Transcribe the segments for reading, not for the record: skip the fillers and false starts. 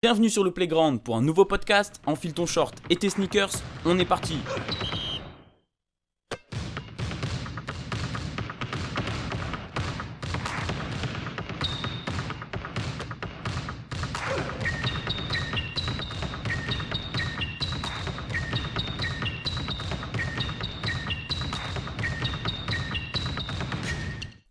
Bienvenue sur le Playground pour un nouveau podcast. Enfile ton short et tes sneakers, on est parti.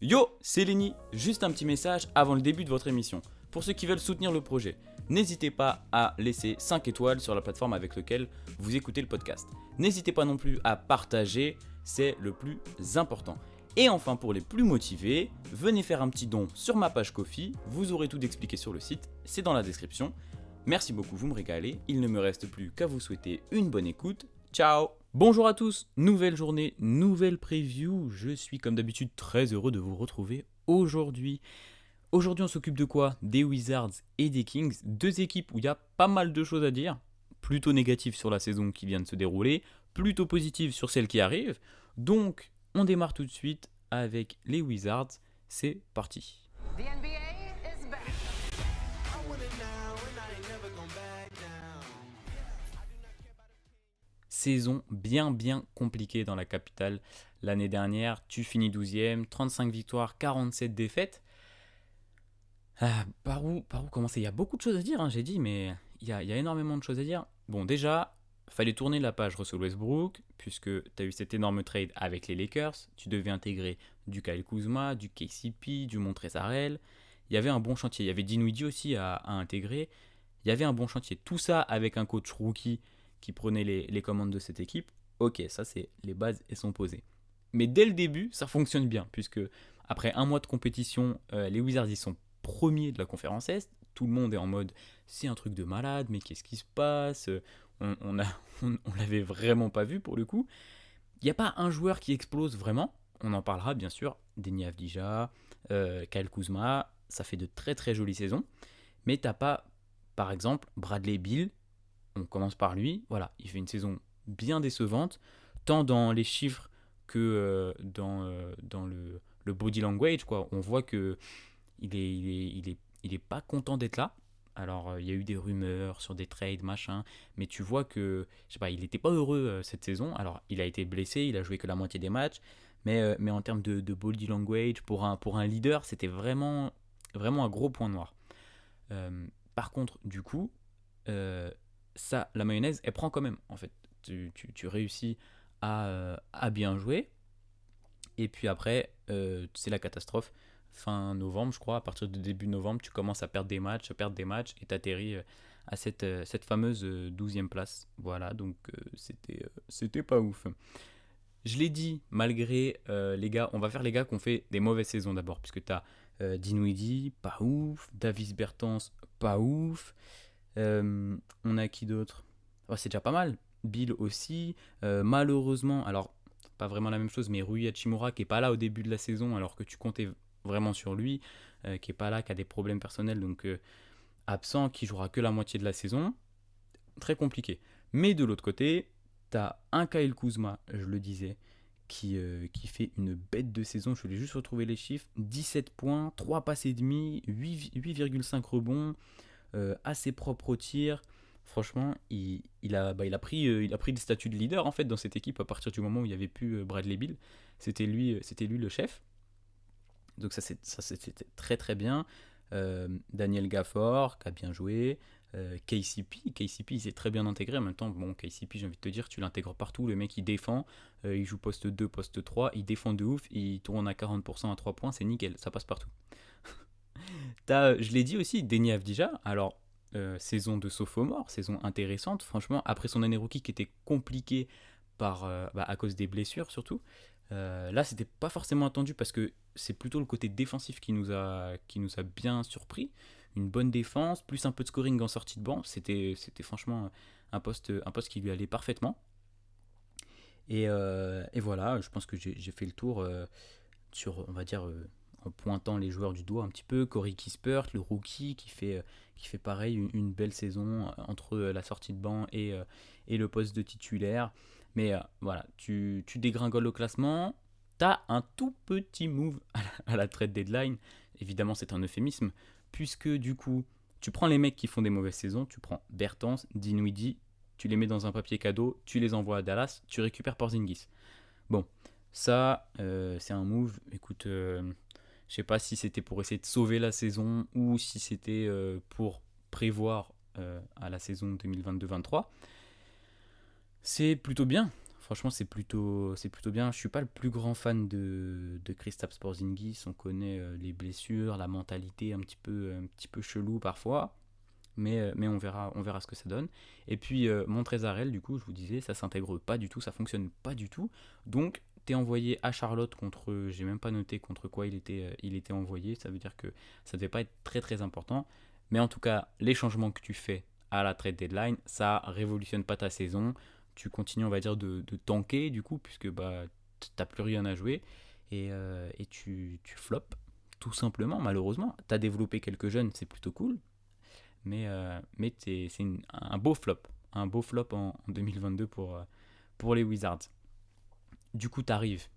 Yo, c'est Lenny. Juste un petit message avant le début de votre émission. Pour ceux qui veulent soutenir le projet, n'hésitez pas à laisser 5 étoiles sur la plateforme avec laquelle vous écoutez le podcast. N'hésitez pas non plus à partager, c'est le plus important. Et enfin, pour les plus motivés, venez faire un petit don sur ma page Ko-fi, vous aurez tout expliqué sur le site, c'est dans la description. Merci beaucoup, vous me régalez, il ne me reste plus qu'à vous souhaiter une bonne écoute. Ciao! Bonjour à tous, nouvelle journée, nouvelle preview. Je suis comme d'habitude très heureux de vous retrouver aujourd'hui. Aujourd'hui, on s'occupe de quoi? Des Wizards et des Kings, deux équipes où il y a pas mal de choses à dire. Plutôt négatives sur la saison qui vient de se dérouler, plutôt positives sur celle qui arrive. Donc, on démarre tout de suite avec les Wizards. C'est parti. The NBA is back. Saison bien compliquée dans la capitale. L'année dernière, tu finis 12e, 35 victoires, 47 défaites. Par où commencer? Il y a beaucoup de choses à dire, j'ai dit, mais il y a énormément de choses à dire. Bon, déjà, fallait tourner la page Russell Westbrook, puisque tu as eu cet énorme trade avec les Lakers. Tu devais intégrer du Kyle Kuzma, du KCP, du Montrezl Harrell. Il y avait un bon chantier. Il y avait Dinwiddie aussi à intégrer. Il y avait un bon chantier. Tout ça avec un coach rookie qui prenait les commandes de cette équipe. Ok, ça c'est les bases, elles sont posées. Mais dès le début, ça fonctionne bien, puisque après un mois de compétition, les Wizards ils sont premiers de la conférence Est. Tout le monde est en mode c'est un truc de malade, mais qu'est-ce qui se passe? On l'avait vraiment pas vu pour le coup. Il n'y a pas un joueur qui explose vraiment. On en parlera bien sûr. Deni Avdija, Kyle Kuzma, ça fait de très jolies saisons. Mais t'as pas, par exemple, Bradley Beal. On commence par lui. Voilà, il fait une saison bien décevante, tant dans les chiffres que dans le body language, quoi. On voit que il est pas content d'être là. Alors, il y a eu des rumeurs sur des trades, machin, mais tu vois que, je sais pas, il n'était pas heureux cette saison. Alors, il a été blessé, il a joué que la moitié des matchs, mais en termes de body language, pour un leader, c'était vraiment un gros point noir. Par contre, du coup, ça, la mayonnaise, elle prend quand même, en fait. Tu réussis à bien jouer, et puis après, c'est la catastrophe. Fin novembre, je crois, à partir de début novembre, tu commences à perdre des matchs, et t'atterris à cette fameuse 12e place. Voilà, donc c'était pas ouf. Je l'ai dit, malgré les gars, on va faire les gars qui ont fait des mauvaises saisons d'abord, puisque t'as Dinwiddie, pas ouf, Davis Bertans, pas ouf. On a qui d'autre? Oh, c'est déjà pas mal. Bill aussi. Malheureusement, alors pas vraiment la même chose, mais Rui Hachimura qui est pas là au début de la saison alors que tu comptais vraiment sur lui, qui est pas là, qui a des problèmes personnels, donc absent, qui jouera que la moitié de la saison. Très compliqué. Mais de l'autre côté, t'as un Kyle Kuzma, je le disais, qui fait une bête de saison. Je voulais juste retrouver les chiffres. 17 points, 3 passes et demi, 8,5 rebonds, assez propre au tir. Franchement, il a pris le statut de leader en fait dans cette équipe à partir du moment où il n'y avait plus Bradley Beal. C'était lui le chef. Donc ça c'était très bien. Daniel Gafford qui a bien joué. KCP il s'est très bien intégré. En même temps, bon, KCP, j'ai envie de te dire, tu l'intègres partout. Le mec il défend, il joue poste 2, poste 3, il défend de ouf, il tourne à 40% à 3 points, c'est nickel, ça passe partout. Je l'ai dit aussi, Deni Avdija. Alors, saison de sophomore, saison intéressante. Franchement, après son année rookie qui était compliquée à cause des blessures surtout. Là, c'était pas forcément attendu parce que c'est plutôt le côté défensif qui nous a bien surpris. Une bonne défense, plus un peu de scoring en sortie de banc. C'était franchement un poste qui lui allait parfaitement. Et voilà, je pense que j'ai fait le tour sur, on va dire, en pointant les joueurs du doigt un petit peu. Corey Kispert, le rookie, qui fait pareil une belle saison entre la sortie de banc et le poste de titulaire. Mais voilà, tu dégringoles au classement, t'as un tout petit move à la trade deadline. Évidemment, c'est un euphémisme, puisque du coup, Tu prends les mecs qui font des mauvaises saisons, tu prends Bertans, Dinwiddie, tu les mets dans un papier cadeau, tu les envoies à Dallas, tu récupères Porzingis. Bon, ça, c'est un move. Écoute, je sais pas si c'était pour essayer de sauver la saison ou si c'était pour prévoir à la saison 2022-23. C'est plutôt bien. Franchement, c'est plutôt bien. Je suis pas le plus grand fan de Kristaps Porzingis. On connaît les blessures, la mentalité un petit peu chelou parfois. Mais on verra ce que ça donne. Et puis, Montrezl, du coup, je vous disais, ça s'intègre pas du tout, ça fonctionne pas du tout. Donc, t'es envoyé à Charlotte contre, j'ai même pas noté contre quoi il était envoyé. Ça veut dire que ça devait pas être très très important. Mais en tout cas, les changements que tu fais à la trade deadline, ça révolutionne pas ta saison. Tu continues, on va dire, de tanker, du coup, puisque bah, t'as plus rien à jouer. Et tu flops, tout simplement, malheureusement. T'as développé quelques jeunes, c'est plutôt cool. Mais c'est un beau flop. Un beau flop en 2022 pour les Wizards. Du coup, t'arrives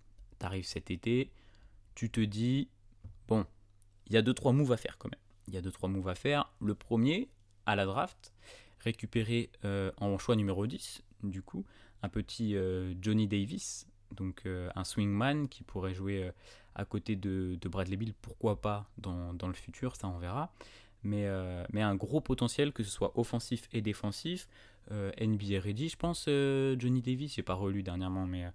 cet été, tu te dis, bon, il y a 2-3 moves à faire quand même. Il y a 2-3 moves à faire. Le premier, à la draft, récupérer en choix numéro 10, du coup, un petit Johnny Davis, donc un swingman qui pourrait jouer à côté de Bradley Beal, pourquoi pas dans le futur, ça on verra. Mais un gros potentiel, que ce soit offensif et défensif. NBA ready, je pense, Johnny Davis, j'ai pas relu dernièrement, mais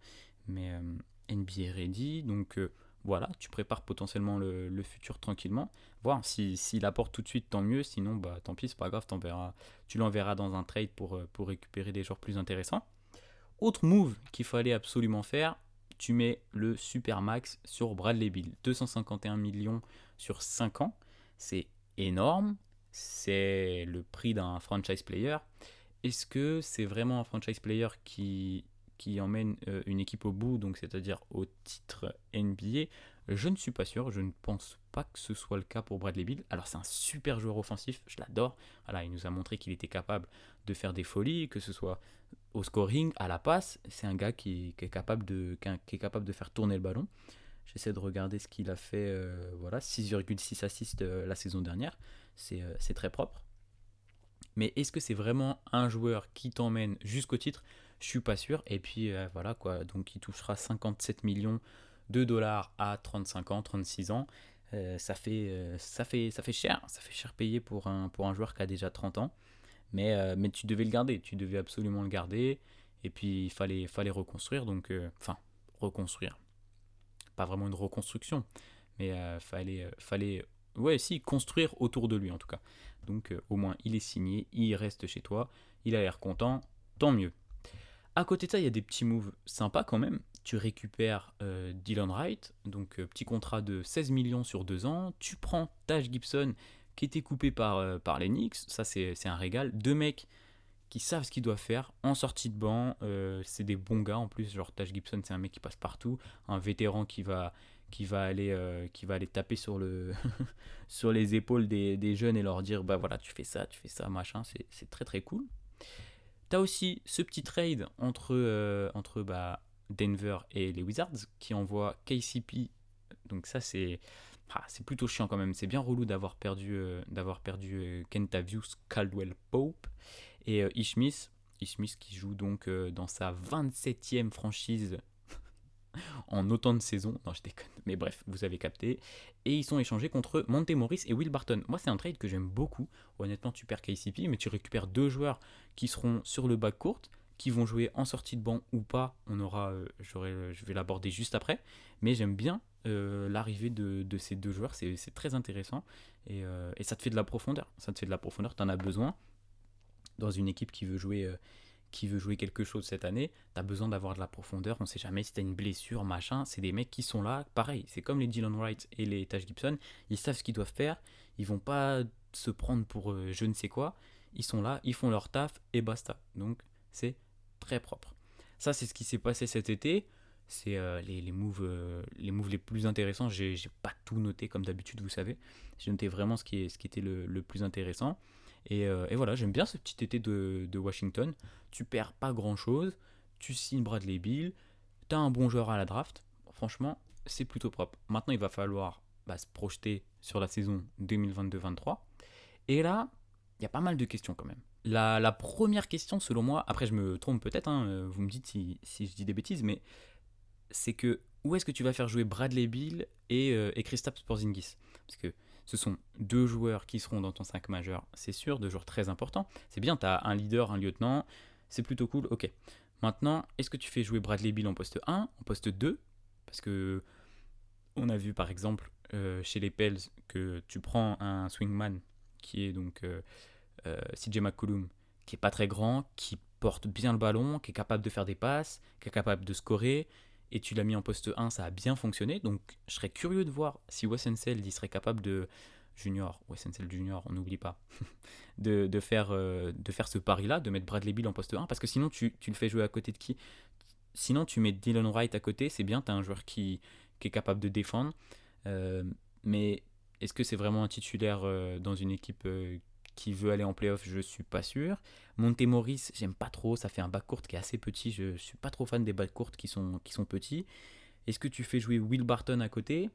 NBA ready. Donc voilà, tu prépares potentiellement le futur tranquillement. Voir s'il apporte tout de suite, tant mieux. Sinon, bah tant pis, c'est pas grave, tu l'enverras dans un trade pour récupérer des joueurs plus intéressants. Autre move qu'il fallait absolument faire, tu mets le Supermax sur Bradley Beal. 251 millions sur 5 ans. C'est énorme. C'est le prix d'un franchise player. Est-ce que c'est vraiment un franchise player qui emmène une équipe au bout, donc c'est-à-dire au titre NBA? Je ne suis pas sûr, je ne pense pas que ce soit le cas pour Bradley Beal. Alors c'est un super joueur offensif, je l'adore. Voilà, il nous a montré qu'il était capable de faire des folies, que ce soit au scoring, à la passe. C'est un gars qui est capable de faire tourner le ballon. J'essaie de regarder ce qu'il a fait, voilà, 6,6 assists la saison dernière. C'est très propre. Mais est-ce que c'est vraiment un joueur qui t'emmène jusqu'au titre? Je suis pas sûr. Et puis voilà quoi, donc il touchera 57 millions de dollars à 35 ans, 36 ans. Ça fait cher payé pour un joueur qui a déjà 30 ans. Mais tu devais le garder, tu devais absolument le garder. Et puis il fallait reconstruire, donc enfin reconstruire, pas vraiment une reconstruction, mais fallait ouais si construire autour de lui en tout cas. Donc au moins il est signé, il reste chez toi, il a l'air content, tant mieux. À côté de ça, il y a des petits moves sympas quand même. Tu récupères Dylan Wright, donc petit contrat de 16 millions sur 2 ans. Tu prends Taj Gibson, qui était coupé par les Knicks. Ça, c'est un régal. Deux mecs qui savent ce qu'ils doivent faire en sortie de banc. C'est des bons gars en plus. Genre Taj Gibson, c'est un mec qui passe partout. Un vétéran qui va aller taper sur les épaules des jeunes et leur dire bah voilà, tu fais ça, machin. C'est très très cool. T'as aussi ce petit trade entre Denver et les Wizards qui envoie KCP. Donc ça c'est plutôt chiant quand même. C'est bien relou d'avoir perdu Kentavious Caldwell Pope et Ish Smith. Ish Smith qui joue donc dans sa 27e franchise en autant de saisons. Non, je déconne. Mais bref, vous avez capté. Et ils sont échangés contre Monte Morris et Will Barton. Moi, c'est un trade que j'aime beaucoup. Honnêtement, tu perds KCP, mais tu récupères deux joueurs qui seront sur le backcourt, qui vont jouer en sortie de banc ou pas. Je vais l'aborder juste après. Mais j'aime bien l'arrivée de ces deux joueurs. C'est très intéressant. Et ça te fait de la profondeur. Ça te fait de la profondeur, tu en as besoin. Dans une équipe qui veut jouer quelque chose cette année, tu as besoin d'avoir de la profondeur. On ne sait jamais si tu as une blessure, machin. C'est des mecs qui sont là, pareil. C'est comme les Dylan Wright et les Taj Gibson. Ils savent ce qu'ils doivent faire. Ils vont pas se prendre pour je ne sais quoi. Ils sont là, ils font leur taf et basta. Donc c'est très propre. Ça, c'est ce qui s'est passé cet été. C'est les moves les plus intéressants. J'ai pas tout noté comme d'habitude, vous savez. J'ai noté vraiment ce qui était le plus intéressant. Et voilà, j'aime bien ce petit été de Washington. Tu perds pas grand chose, tu signes Bradley Beal, tu as un bon joueur à la draft. Franchement, c'est plutôt propre. Maintenant, il va falloir se projeter sur la saison 2022-23. Et là, il y a pas mal de questions quand même. La première question, selon moi, après je me trompe peut-être, hein, vous me dites si je dis des bêtises, mais c'est que où est-ce que tu vas faire jouer Bradley Beal et Kristaps Porzingis? Parce que ce sont deux joueurs qui seront dans ton 5 majeur, c'est sûr, deux joueurs très importants. C'est bien, tu as un leader, un lieutenant, c'est plutôt cool, ok. Maintenant, est-ce que tu fais jouer Bradley Beal en poste 1, en poste 2? Parce que on a vu par exemple chez les Pels que tu prends un swingman qui est donc CJ McCollum, qui est pas très grand, qui porte bien le ballon, qui est capable de faire des passes, qui est capable de scorer, et tu l'as mis en poste 1, ça a bien fonctionné. Donc je serais curieux de voir si Wes Unseld il serait capable de Wes Unseld Junior, on n'oublie pas, de faire ce pari-là, de mettre Bradley Beal en poste 1, parce que sinon tu le fais jouer à côté de qui? Sinon tu mets Dylan Wright à côté, c'est bien, tu as un joueur qui est capable de défendre, euh, mais est-ce que c'est vraiment un titulaire dans une équipe qui veut aller en playoff? Je suis pas sûr. Montemoris, j'aime pas trop, ça fait un backcourt qui est assez petit, je suis pas trop fan des backcourts qui sont petits. Est-ce que tu fais jouer Will Barton à côté?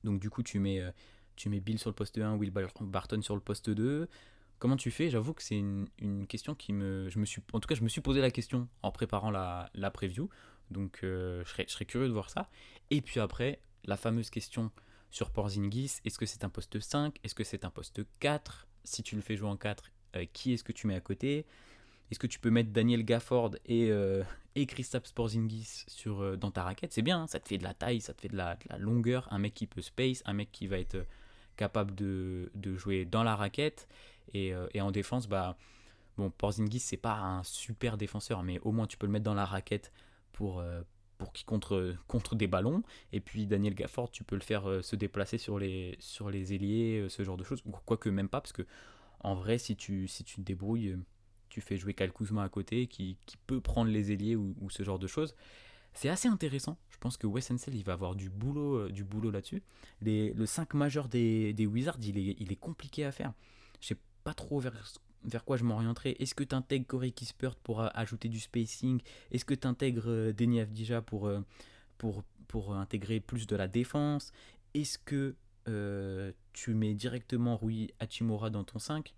Donc du coup tu mets Bill sur le poste 1, Will Barton sur le poste 2. Comment tu fais? J'avoue que c'est une question en tout cas je me suis posé la question en préparant la preview. Donc je serais curieux de voir ça. Et puis après, la fameuse question sur Porzingis, est-ce que c'est un poste 5? Est-ce que c'est un poste 4? Si tu le fais jouer en 4, qui est-ce que tu mets à côté? Est-ce que tu peux mettre Daniel Gafford et Kristaps Porzingis dans ta raquette? C'est bien, hein, ça te fait de la taille, ça te fait de la longueur, un mec qui peut space, un mec qui va être capable de jouer dans la raquette. Et en défense, bah, bon, Porzingis, c'est pas un super défenseur, mais au moins tu peux le mettre dans la raquette pour qu'il contre des ballons. Et puis Daniel Gafford, tu peux le faire se déplacer sur les ailiers, ce genre de choses. Quoique même pas, parce que en vrai, si tu te débrouilles, tu fais jouer Kyle Kuzma à côté, qui peut prendre les ailiers ou ce genre de choses. C'est assez intéressant. Je pense que Wes Unseld, il va avoir du boulot là-dessus. Le 5 majeur des Wizards, il est compliqué à faire. Je sais pas trop vers quoi je m'orienterai. Est-ce que tu intègres Corey Kispert pour ajouter du spacing? Est-ce que tu intègres Deni Avdija pour intégrer plus de la défense? Est-ce que tu mets directement Rui Hachimura dans ton 5?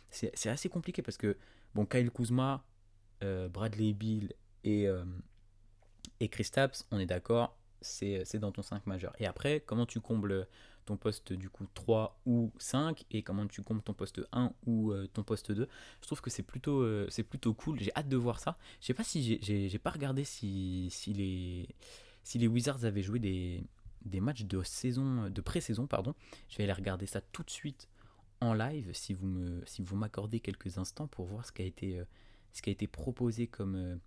C'est assez compliqué parce que, bon, Kyle Kuzma, Bradley Beal et Kristaps, on est d'accord, c'est dans ton 5 majeur. Et après, comment tu combles ton poste du coup 3 ou 5 et comment tu combles ton poste 1 ou ton poste 2? Je trouve que c'est plutôt cool, j'ai hâte de voir ça. Je sais pas si j'ai pas regardé si les Wizards avaient joué des matchs de pré-saison, pardon. Je vais aller regarder ça tout de suite en live si vous m'accordez quelques instants pour voir ce qui a été proposé comme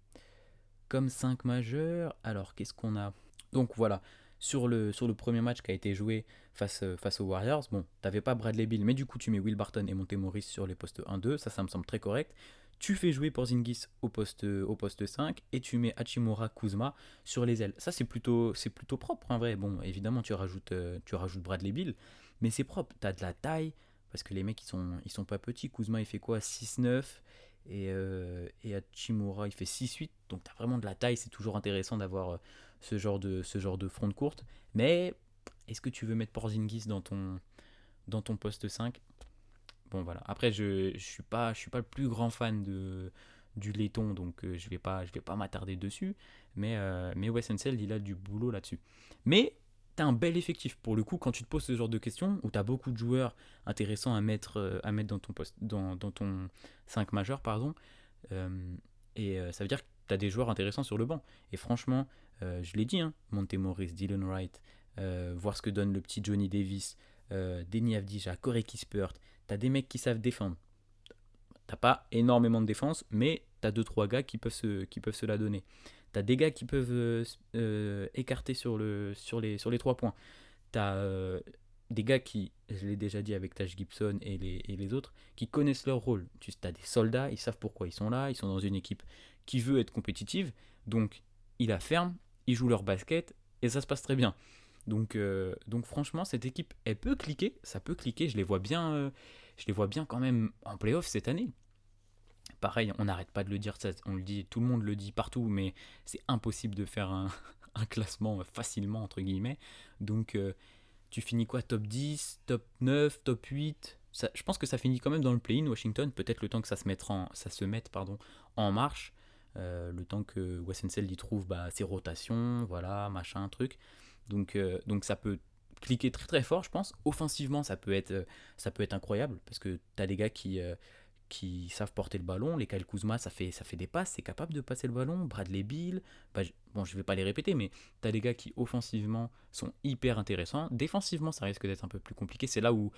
5 majeurs. Alors, qu'est-ce qu'on a? Donc voilà, sur le premier match qui a été joué face aux Warriors, bon, t'avais pas Bradley Beal, mais du coup tu mets Will Barton et Montemoris sur les postes 1-2, ça me semble très correct. Tu fais jouer Porzingis au poste 5 et tu mets Hachimura Kuzma sur les ailes. Ça c'est plutôt propre en vrai. Bon, évidemment tu rajoutes Bradley Beal, mais c'est propre, t'as de la taille, parce que les mecs ils sont pas petits. Kuzma il fait quoi? 6-9 et Hachimura il fait 6-8, donc tu as vraiment de la taille. C'est toujours intéressant d'avoir ce genre de front de courte. Mais est-ce que tu veux mettre Porzingis dans ton poste 5? Bon voilà, après je suis pas le plus grand fan du laiton, donc je vais pas m'attarder dessus, mais Wes Unseld il a du boulot là-dessus. Mais t'as un bel effectif pour le coup quand tu te poses ce genre de questions, où t'as beaucoup de joueurs intéressants à mettre dans ton poste, dans ton 5 majeur, pardon. euh, et ça veut dire que t'as des joueurs intéressants sur le banc. Et franchement, je l'ai dit, hein, Montemoris, Dylan Wright, voir ce que donne le petit Johnny Davis, Deni Avdija, Corey Kispert. T'as des mecs qui savent défendre. T'as pas énormément de défense, mais t'as 2-3 gars qui peuvent se la donner. T'as des gars qui peuvent écarter sur les 3 points. T'as des gars qui, je l'ai déjà dit avec Taj Gibson et les autres, qui connaissent leur rôle. Tu as des soldats, ils savent pourquoi ils sont là, ils sont dans une équipe qui veut être compétitive, donc ils la ferment, ils jouent leur basket, et ça se passe très bien. Donc franchement, cette équipe, elle peut cliquer, ça peut cliquer, je les vois bien quand même en playoff cette année. Pareil, on n'arrête pas de le dire, ça, on le dit, tout le monde le dit partout, mais c'est impossible de faire un classement facilement, entre guillemets. Donc tu finis quoi? Top 10, top 9, top 8 je pense que ça finit quand même dans le play-in, Washington. Peut-être le temps que ça se mette en marche. Le temps que Wes Unseld y trouve ses rotations, voilà, machin, truc. Donc ça peut cliquer très très fort, je pense. Offensivement, ça peut être incroyable parce que t'as des gars qui savent porter le ballon. Les Kyle Kuzma, ça fait des passes, c'est capable de passer le ballon. Bradley Beal, bon, je vais pas les répéter, mais t'as des gars qui offensivement sont hyper intéressants. Défensivement, ça risque d'être un peu plus compliqué. C'est là où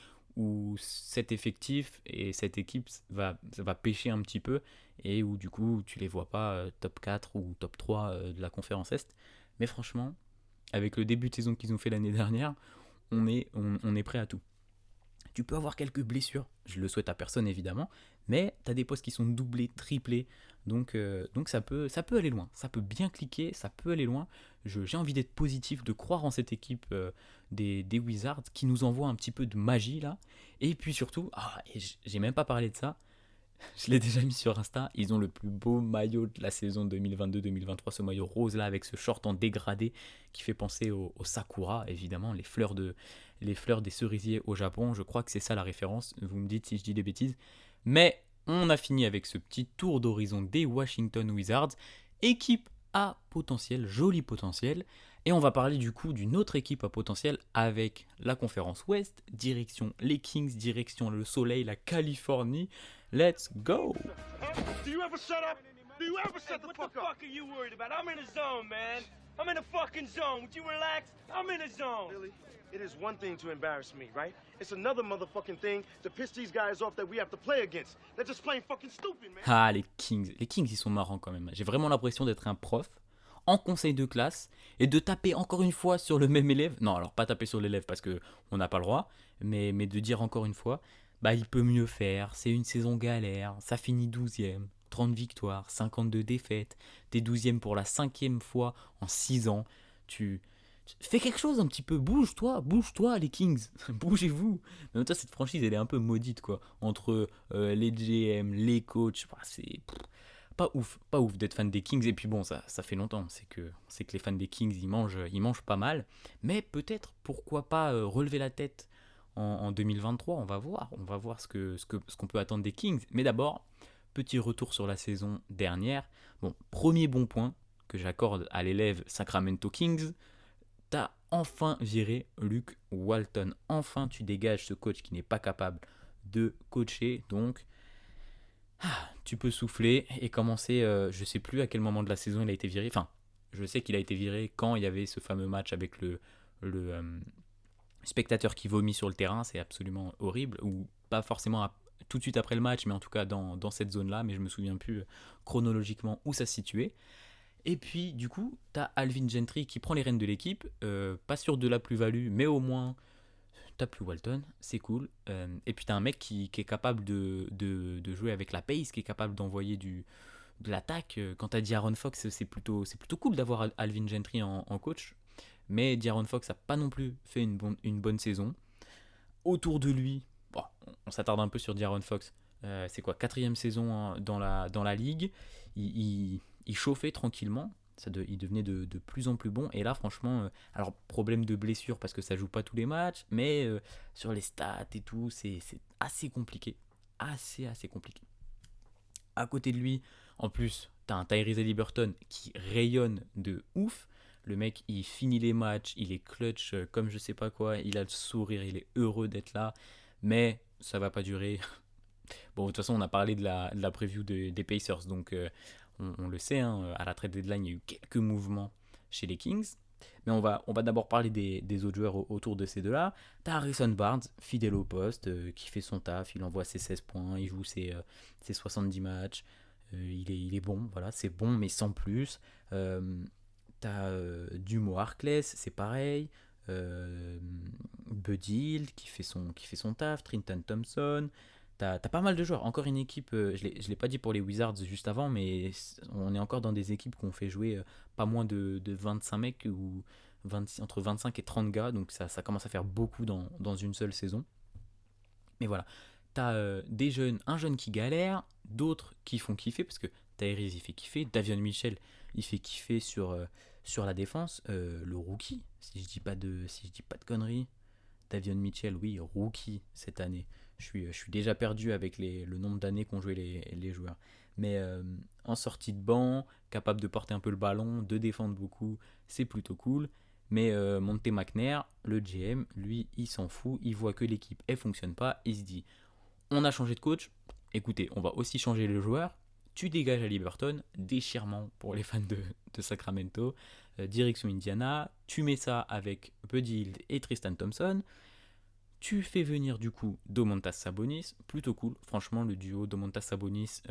cet effectif et cette équipe va pêcher un petit peu et où du coup tu les vois pas top 4 ou top 3 de la conférence Est. Mais franchement, avec le début de saison qu'ils ont fait l'année dernière, on est prêt à tout. Tu peux avoir quelques blessures, je le souhaite à personne évidemment, mais tu as des postes qui sont doublés, triplés, donc ça peut aller loin, ça peut bien cliquer, ça peut aller loin. J'ai envie d'être positif, de croire en cette équipe des Wizards qui nous envoie un petit peu de magie là. Et puis surtout, et j'ai même pas parlé de ça, je l'ai déjà mis sur Insta, ils ont le plus beau maillot de la saison 2022-2023, ce maillot rose là avec ce short en dégradé qui fait penser au sakura, évidemment, les fleurs des cerisiers au Japon, je crois que c'est ça la référence, vous me dites si je dis des bêtises. Mais on a fini avec ce petit tour d'horizon des Washington Wizards, équipe à potentiel, joli potentiel, et on va parler du coup d'une autre équipe à potentiel avec la conférence Ouest, direction les Kings, direction le soleil, la Californie. Let's go! Do you ever shut up? Do you ever shut the fuck up? What the fuck are you worried about? I'm in a zone, man. I'm in a fucking zone. Would you relax? I'm in a zone. Billy, it is one thing to embarrass me, right? It's another motherfucking thing to piss these guys off that we have to play against. They're just plain fucking stupid, man. Ah, les Kings. Les Kings, ils sont marrants quand même. J'ai vraiment l'impression d'être un prof en conseil de classe et de taper encore une fois sur le même élève. Non, alors pas taper sur l'élève parce que on n'a pas le droit, mais de dire encore une fois, il peut mieux faire, c'est une saison galère, ça finit 12e, 30 victoires, 52 défaites, t'es 12e pour la 5e fois en 6 ans, tu fais quelque chose un petit peu, bouge-toi les Kings, bougez-vous. Mais en même temps, cette franchise, elle est un peu maudite, quoi, entre les GM, les coachs, c'est pas ouf d'être fan des Kings. Et puis bon, ça fait longtemps, c'est que les fans des Kings, ils mangent pas mal, mais peut-être, pourquoi pas relever la tête en 2023, on va voir ce qu'on peut attendre des Kings. Mais d'abord, petit retour sur la saison dernière. Bon, premier bon point que j'accorde à l'élève Sacramento Kings, t'as enfin viré Luke Walton. Enfin, tu dégages ce coach qui n'est pas capable de coacher, donc tu peux souffler et commencer, je sais plus à quel moment de la saison il a été viré, enfin, je sais qu'il a été viré quand il y avait ce fameux match avec le spectateur qui vomit sur le terrain, c'est absolument horrible, ou pas forcément tout de suite après le match, mais en tout cas dans cette zone-là, mais je me souviens plus chronologiquement où ça se situait. Et puis du coup, t'as Alvin Gentry qui prend les rênes de l'équipe, pas sûr de la plus-value, mais au moins t'as plus Walton, c'est cool. Et puis t'as un mec qui est capable de jouer avec la pace, qui est capable d'envoyer de l'attaque. Quand t'as D'Aaron Fox, c'est plutôt cool d'avoir Alvin Gentry en coach. Mais D'Aaron Fox n'a pas non plus fait une bonne saison. Autour de lui, on s'attarde un peu sur D'Aaron Fox. C'est quoi, 4e saison dans la ligue. Il chauffait tranquillement. Il devenait de plus en plus bon. Et là, franchement, alors problème de blessure parce que ça joue pas tous les matchs. Mais sur les stats et tout, c'est assez compliqué. Assez compliqué. À côté de lui, en plus, t'as un Tyrese Haliburton qui rayonne de ouf. Le mec, il finit les matchs, il est clutch comme je sais pas quoi, il a le sourire, il est heureux d'être là, mais ça va pas durer. Bon, de toute façon, on a parlé de la preview des Pacers, donc on le sait, hein, à la trade deadline, il y a eu quelques mouvements chez les Kings, mais on va d'abord parler des autres joueurs autour de ces deux-là. T'as Harrison Barnes, fidèle au poste, qui fait son taf, il envoie ses 16 points, il joue ses 70 matchs, il est bon, voilà, c'est bon, mais sans plus. T'as Dumo Harkless, c'est pareil. Buddy Hield qui fait son taf. Tristan Thompson. T'as pas mal de joueurs. Encore une équipe, je l'ai pas dit pour les Wizards juste avant, mais on est encore dans des équipes qui ont fait jouer pas moins de 25 mecs ou entre 25 et 30 gars. Donc ça commence à faire beaucoup dans une seule saison. Mais voilà. T'as un jeune qui galère, d'autres qui font kiffer, parce que Tyrese il fait kiffer, Davion Mitchell il fait kiffer sur la défense, le rookie, si je dis pas de conneries, Davion Mitchell, oui, rookie cette année, Je suis déjà perdu avec le nombre d'années qu'ont joué les joueurs. Mais en sortie de banc, capable de porter un peu le ballon, de défendre beaucoup, c'est plutôt cool. Mais Monte McNair, le GM, lui, il s'en fout. Il voit que l'équipe, elle fonctionne pas. Il se dit, on a changé de coach. Écoutez, on va aussi changer les joueurs. Tu dégages à Liberton, déchirement pour les fans de Sacramento, direction Indiana. Tu mets ça avec Buddy Hield et Tristan Thompson. Tu fais venir du coup Domantas Sabonis, plutôt cool. Franchement, le duo Domantas Sabonis,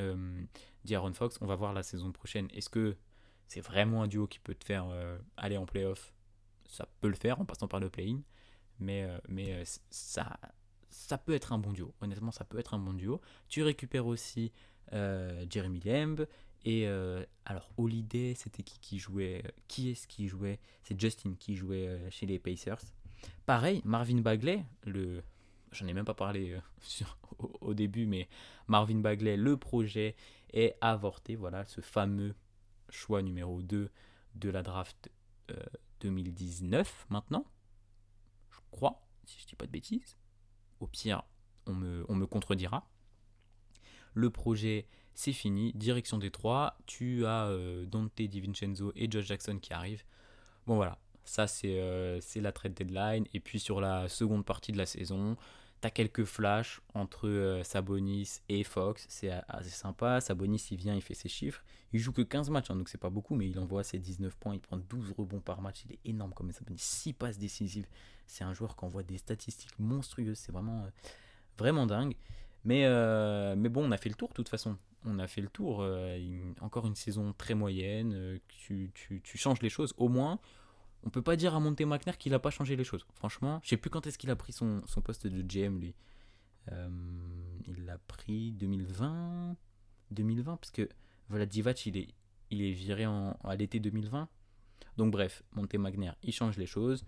De'Aaron Fox, on va voir la saison prochaine. Est-ce que c'est vraiment un duo qui peut te faire aller en playoff? Ça peut le faire en passant par le play-in, mais ça peut être un bon duo. Honnêtement, ça peut être un bon duo. Tu récupères aussi Jeremy Lamb. Et alors, Holiday, c'était qui jouait? Qui est-ce qui jouait? C'est Justin qui jouait chez les Pacers. Pareil, Marvin Bagley, j'en ai même pas parlé au début, mais Marvin Bagley, le projet est avorté. Voilà, ce fameux choix numéro 2 de la draft 2019 maintenant, je crois, si je dis pas de bêtises. Au pire, on me contredira. Le projet, c'est fini. Direction Détroit. Tu as Dante DiVincenzo et Josh Jackson qui arrivent. Bon voilà, ça c'est la trade deadline. Et puis sur la seconde partie de la saison, tu as quelques flashs entre Sabonis et Fox. C'est assez sympa. Sabonis, il vient, il fait ses chiffres. Il joue que 15 matchs, hein, donc c'est pas beaucoup, mais il envoie ses 19 points. Il prend 12 rebonds par match. Il est énorme comme Sabonis. 6 passes décisives. C'est un joueur qui envoie des statistiques monstrueuses. C'est vraiment dingue. Mais bon, on a fait le tour de toute façon. On a fait le tour. Encore une saison très moyenne. Tu changes les choses. Au moins, on peut pas dire à Monte McNair qu'il a pas changé les choses. Franchement, je sais plus quand est-ce qu'il a pris son poste de GM, lui. Il l'a pris 2020, parce que Vladivac, il est viré à l'été 2020. Donc bref, Monte McNair, il change les choses.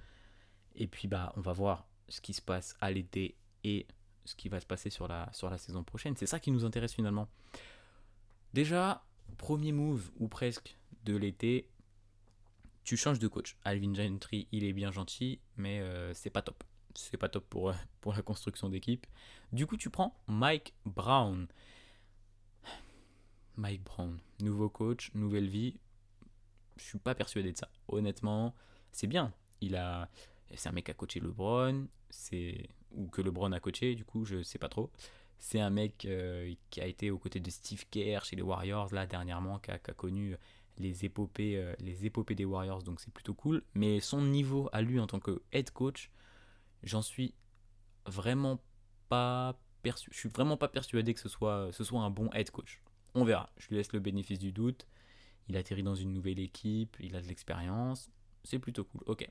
Et puis bah, on va voir ce qui se passe à l'été et ce qui va se passer sur la saison prochaine. C'est ça qui nous intéresse finalement. Déjà, premier move, ou presque, de l'été, tu changes de coach. Alvin Gentry, il est bien gentil, mais c'est pas top. C'est pas top pour la construction d'équipe. Du coup, tu prends Mike Brown. Mike Brown, nouveau coach, nouvelle vie. Je suis pas persuadé de ça. Honnêtement, c'est bien. C'est un mec qui a coaché LeBron, ou que LeBron a coaché, du coup, je sais pas trop. C'est un mec qui a été aux côtés de Steve Kerr chez les Warriors, là, dernièrement, qui a connu les épopées des Warriors, donc c'est plutôt cool. Mais son niveau à lui en tant que head coach, j'en suis vraiment pas je suis vraiment pas persuadé que ce soit un bon head coach. On verra, je lui laisse le bénéfice du doute. Il atterrit dans une nouvelle équipe, il a de l'expérience, c'est plutôt cool, ok.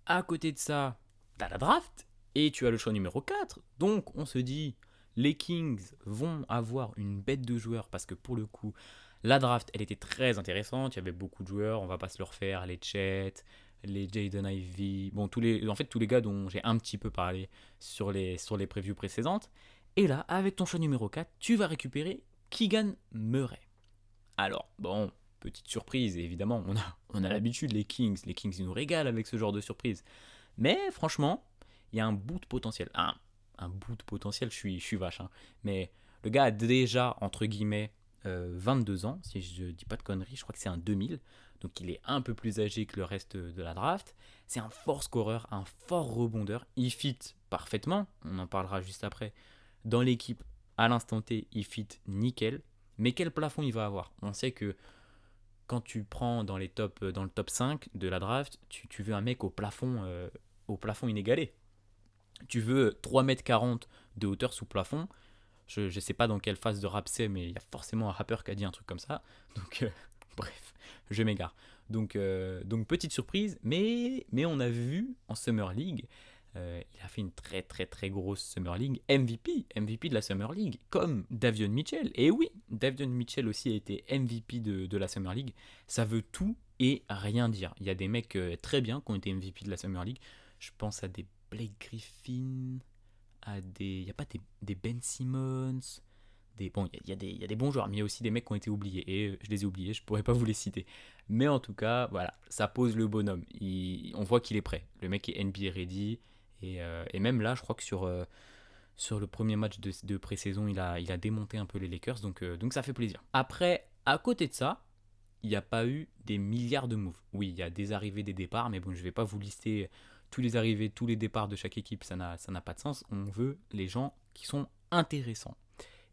À côté de ça, t'as la draft et tu as le choix numéro 4. Donc on se dit, les Kings vont avoir une bête de joueurs parce que pour le coup, la draft, elle était très intéressante. Il y avait beaucoup de joueurs, on va pas se le refaire, les Chet, les Jaden Ivey, bon, tous les gars dont j'ai un petit peu parlé sur les previews précédentes. Et là, avec ton choix numéro 4, tu vas récupérer Keegan Murray. Alors, bon, petite surprise, évidemment, on a l'habitude, les Kings, ils nous régalent avec ce genre de surprise. Mais franchement, il y a un bout de potentiel. Un bout de potentiel, je suis vache. Hein. Mais le gars a déjà, entre guillemets, 22 ans, si je dis pas de conneries, je crois que c'est un 2000. Donc il est un peu plus âgé que le reste de la draft. C'est un fort scoreur, un fort rebondeur. Il fit parfaitement, on en parlera juste après. Dans l'équipe, à l'instant T, il fit nickel. Mais quel plafond il va avoir? On sait que quand tu prends dans le top 5 de la draft, tu veux un mec au plafond inégalé. Tu veux 3,40 m de hauteur sous plafond. Je ne sais pas dans quelle phase de rap c'est, mais il y a forcément un rappeur qui a dit un truc comme ça. Donc, bref, je m'égare. Donc, petite surprise, mais on a vu en Summer League, il a fait une très très très grosse Summer League, MVP de la Summer League, comme Davion Mitchell. Et oui, Davion Mitchell aussi a été MVP de la Summer League. Ça veut tout et rien dire. Il y a des mecs très bien qui ont été MVP de la Summer League. Je pense à des Blake Griffin, il n'y a pas des Ben Simmons, il y a des bons joueurs, mais il y a aussi des mecs qui ont été oubliés, et je les ai oubliés, je pourrais pas vous les citer. Mais en tout cas, voilà, ça pose le bonhomme. On voit qu'il est prêt. Le mec est NBA ready, Et même là, je crois que sur le premier match de pré-saison, il a démonté un peu les Lakers, donc ça fait plaisir. Après, à côté de ça, il n'y a pas eu des milliards de moves. Oui, il y a des arrivées, des départs, mais bon, je ne vais pas vous lister tous les arrivées, tous les départs de chaque équipe, ça n'a pas de sens. On veut les gens qui sont intéressants.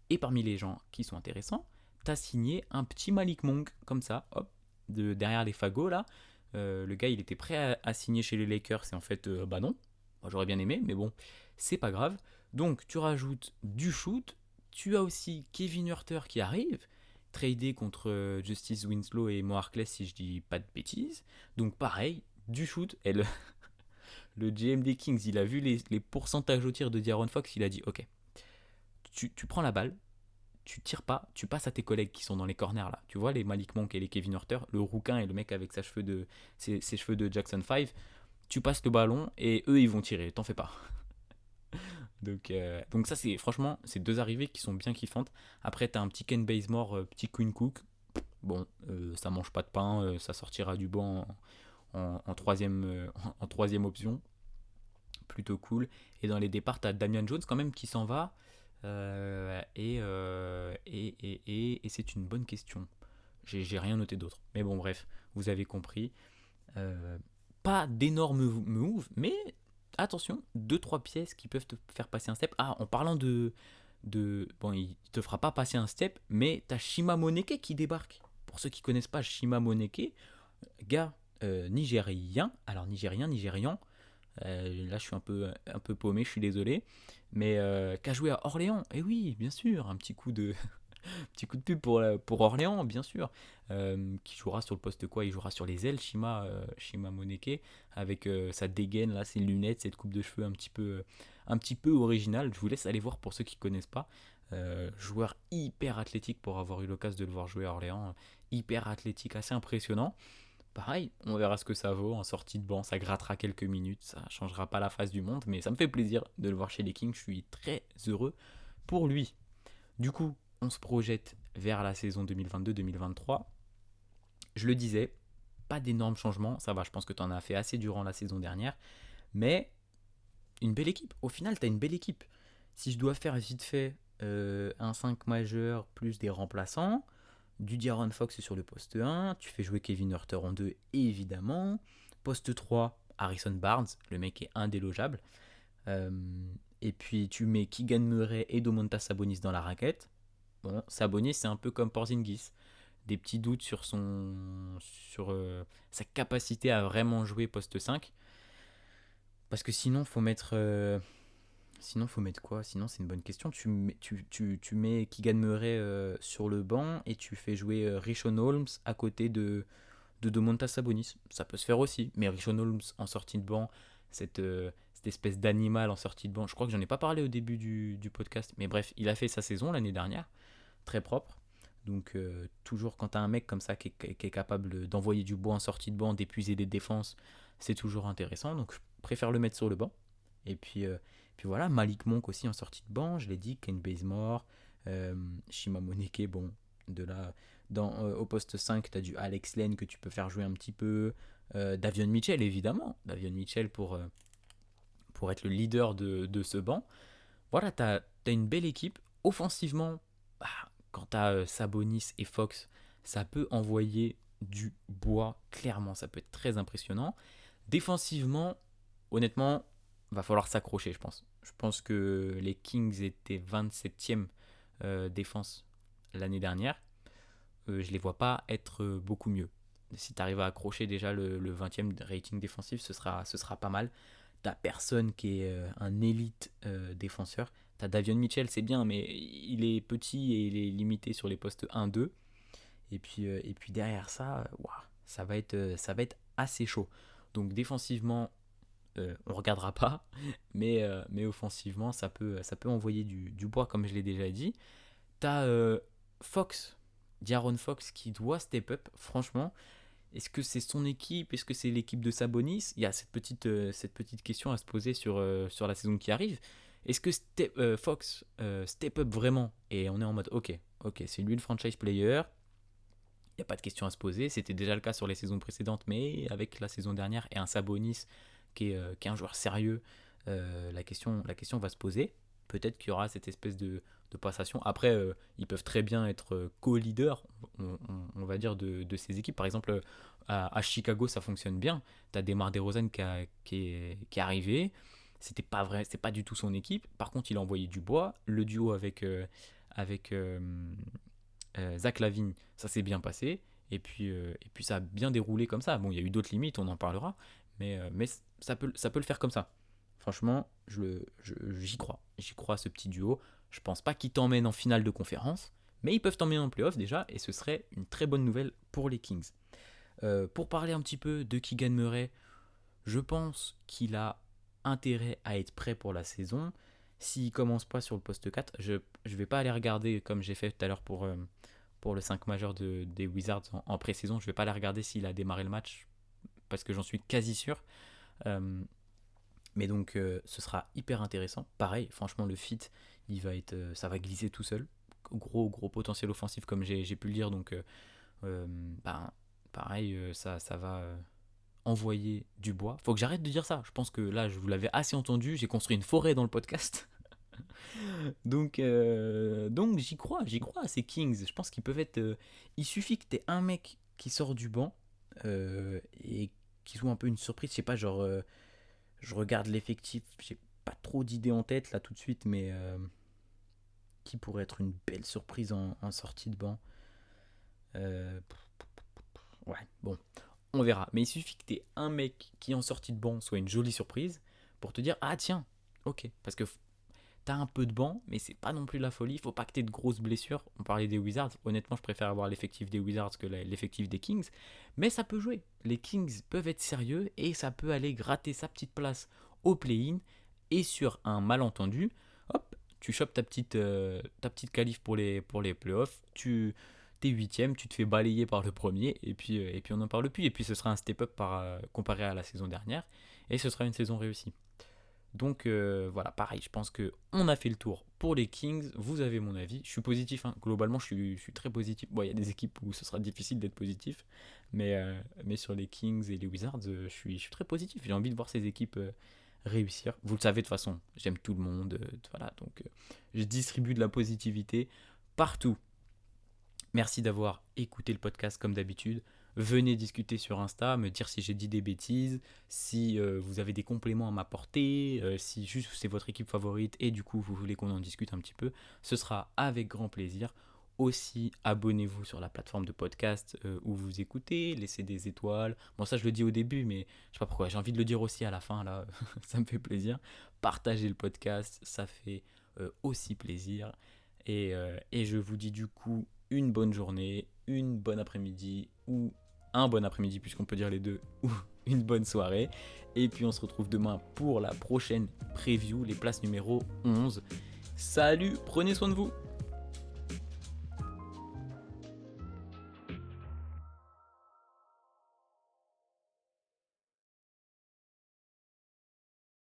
Et parmi les gens qui sont intéressants, t'as signé un petit Malik Monk, comme ça, hop, derrière les fagots, là. Le gars, il était prêt à signer chez les Lakers, et en fait, bah non. Moi, j'aurais bien aimé, mais bon, c'est pas grave. Donc, tu rajoutes du shoot. Tu as aussi Kevin Huerter qui arrive, tradé contre Justice Winslow et Mo Harkless, si je dis pas de bêtises. Donc, pareil, du shoot. Et le GM des Kings, il a vu les pourcentages au tir de De'Aaron Fox, il a dit, ok, tu prends la balle, tu tires pas, tu passes à tes collègues qui sont dans les corners là. Tu vois, les Malik Monk et les Kevin Huerter, le rouquin et le mec avec ses cheveux de Jackson 5, tu passes le ballon et eux ils vont tirer, t'en fais pas. Donc ça, c'est franchement, c'est deux arrivées qui sont bien kiffantes. Après, t'as un petit Ken Bazemore, petit Quinn Cook. Bon, ça mange pas de pain, ça sortira du banc en troisième option. Plutôt cool. Et dans les départs, t'as Damian Jones quand même qui s'en va. Et c'est une bonne question. J'ai rien noté d'autre. Mais bon, bref, vous avez compris. Pas d'énormes moves, mais attention, 2-3 pièces qui peuvent te faire passer un step. Ah, en parlant bon, il te fera pas passer un step, mais t'as Shima Moneke qui débarque. Pour ceux qui connaissent pas Shima Moneke, gars nigérien. Alors nigérian. Là, je suis un peu paumé, je suis désolé. Mais qui a joué à Orléans. Et oui, bien sûr, un petit coup de pub pour Orléans, bien sûr. Qui jouera sur le poste quoi? Il jouera sur les ailes, Shima Moneke, avec sa dégaine, là, ses lunettes, cette coupe de cheveux un petit peu originale. Je vous laisse aller voir pour ceux qui ne connaissent pas. Joueur hyper athlétique pour avoir eu l'occasion de le voir jouer à Orléans. Hyper athlétique, assez impressionnant. Pareil, on verra ce que ça vaut en sortie de banc, ça grattera quelques minutes, ça changera pas la face du monde, mais ça me fait plaisir de le voir chez les Kings, je suis très heureux pour lui. Du coup, on se projette vers la saison 2022-2023. Je le disais, pas d'énormes changements, ça va, je pense que tu en as fait assez durant la saison dernière, mais une belle équipe. Au final, tu as une belle équipe. Si je dois faire vite fait un 5 majeur plus des remplaçants, du De'Aaron Fox sur le poste 1, tu fais jouer Kevin Huerter en 2 évidemment, poste 3, Harrison Barnes, le mec est indélogeable, et puis tu mets Keegan Murray et Domantas Sabonis dans la raquette. Bon, Sabonis c'est un peu comme Porzingis, des petits doutes sur sa capacité à vraiment jouer poste 5, parce que sinon faut mettre quoi? Sinon, c'est une bonne question. Tu mets Keegan Murray sur le banc et tu fais jouer Richaun Holmes à côté de Domantas Sabonis. Ça peut se faire aussi. Mais Richaun Holmes en sortie de banc, cette espèce d'animal en sortie de banc, je crois que j'en ai pas parlé au début du podcast. Mais bref, il a fait sa saison l'année dernière. Très propre. Donc, toujours quand tu as un mec comme ça qui est capable d'envoyer du bois en sortie de banc, d'épuiser des défenses, c'est toujours intéressant. Donc, je préfère le mettre sur le banc. Et puis voilà, Malik Monk aussi en sortie de banc, je l'ai dit, Ken Bazemore, Shima Moneke, bon, de là, au poste 5, tu as du Alex Len que tu peux faire jouer un petit peu, Davion Mitchell évidemment, Davion Mitchell pour être le leader de ce banc. Voilà, tu as une belle équipe. Offensivement, quand tu as Sabonis et Fox, ça peut envoyer du bois, clairement, ça peut être très impressionnant. Défensivement, honnêtement, va falloir s'accrocher, je pense. Je pense que les Kings étaient 27e défense l'année dernière. Je les vois pas être beaucoup mieux. Si tu arrives à accrocher déjà le 20e rating défensif, ce sera pas mal. T'as personne qui est un élite défenseur. T'as Davion Mitchell, c'est bien, mais il est petit et il est limité sur les postes 1-2. Et puis derrière ça, ça va être assez chaud. Donc défensivement, on regardera pas, mais offensivement, ça peut envoyer du bois, comme je l'ai déjà dit. T'as Fox, De'Aaron Fox, qui doit step up, franchement. Est-ce que c'est son équipe? Est-ce que c'est l'équipe de Sabonis? Il y a cette petite question à se poser sur la saison qui arrive. Est-ce que Fox step up vraiment? Et on est en mode, ok, c'est lui le franchise player. Il n'y a pas de question à se poser. C'était déjà le cas sur les saisons précédentes, mais avec la saison dernière et un Sabonis qui est un joueur sérieux, la question va se poser. Peut-être qu'il y aura cette espèce de passation. Après, ils peuvent très bien être co-leaders, on va dire, de ces équipes. Par exemple, à Chicago, ça fonctionne bien. Tu as DeMar DeRozan qui est arrivé. C'était pas vrai, c'est pas du tout son équipe. Par contre, il a envoyé du bois. Le duo avec Zach LaVine, ça s'est bien passé. Et puis ça a bien déroulé comme ça. Bon, il y a eu d'autres limites, on en parlera. Mais ça peut le faire comme ça. Franchement, j'y crois. J'y crois à ce petit duo. Je pense pas qu'ils t'emmènent en finale de conférence, mais ils peuvent t'emmener en playoff déjà, et ce serait une très bonne nouvelle pour les Kings. Pour parler un petit peu de Keegan Murray, je pense qu'il a intérêt à être prêt pour la saison. S'il commence pas sur le poste 4, je vais pas aller regarder comme j'ai fait tout à l'heure pour le 5 majeur des Wizards en pré-saison. Je vais pas aller regarder s'il a démarré le match parce que j'en suis quasi sûr. Mais donc ce sera hyper intéressant. Pareil, franchement le fit, ça va glisser tout seul. Gros potentiel offensif comme j'ai pu le dire. Donc pareil, ça va envoyer du bois. Faut que j'arrête de dire ça. Je pense que là je vous l'avais assez entendu. J'ai construit une forêt dans le podcast. donc j'y crois à ces Kings. Je pense qu'ils peuvent être. Il suffit que t'aies un mec qui sort du banc et qui joue un peu une surprise. Je sais pas, genre. Je regarde l'effectif, j'ai pas trop d'idées en tête là tout de suite, mais qui pourrait être une belle surprise en sortie de banc. Ouais, bon, on verra. Mais il suffit que t'aies un mec qui en sortie de banc soit une jolie surprise pour te dire ah tiens, ok, parce que t'as un peu de banc, mais c'est pas non plus la folie. Faut pas que t'aies de grosses blessures. On parlait des Wizards. Honnêtement, je préfère avoir l'effectif des Wizards que l'effectif des Kings. Mais ça peut jouer. Les Kings peuvent être sérieux et ça peut aller gratter sa petite place au play-in. Et sur un malentendu, hop, tu chopes ta petite qualif pour les playoffs. T'es 8ème, tu te fais balayer par le premier. Et puis on n'en parle plus. Et puis ce sera un step-up comparé à la saison dernière. Et ce sera une saison réussie. Donc voilà, pareil, je pense qu'on a fait le tour pour les Kings. Vous avez mon avis. Je suis positif, hein. Globalement, je suis très positif. Bon, il y a des équipes où ce sera difficile d'être positif, mais sur les Kings et les Wizards, je suis très positif. J'ai envie de voir ces équipes réussir. Vous le savez de toute façon, j'aime tout le monde. Voilà, donc je distribue de la positivité partout. Merci d'avoir écouté le podcast comme d'habitude. Venez discuter sur Insta, me dire si j'ai dit des bêtises, si vous avez des compléments à m'apporter, si juste c'est votre équipe favorite et du coup vous voulez qu'on en discute un petit peu. Ce sera avec grand plaisir. Aussi, abonnez-vous sur la plateforme de podcast où vous écoutez, laissez des étoiles. Bon, ça je le dis au début, mais je sais pas pourquoi, j'ai envie de le dire aussi à la fin, là, ça me fait plaisir. Partagez le podcast, ça fait aussi plaisir. Et je vous dis du coup une bonne journée, une bonne après-midi ou un bon après-midi puisqu'on peut dire les deux, ou une bonne soirée. Et puis on se retrouve demain pour la prochaine preview, les places numéro 11. Salut, prenez soin de vous.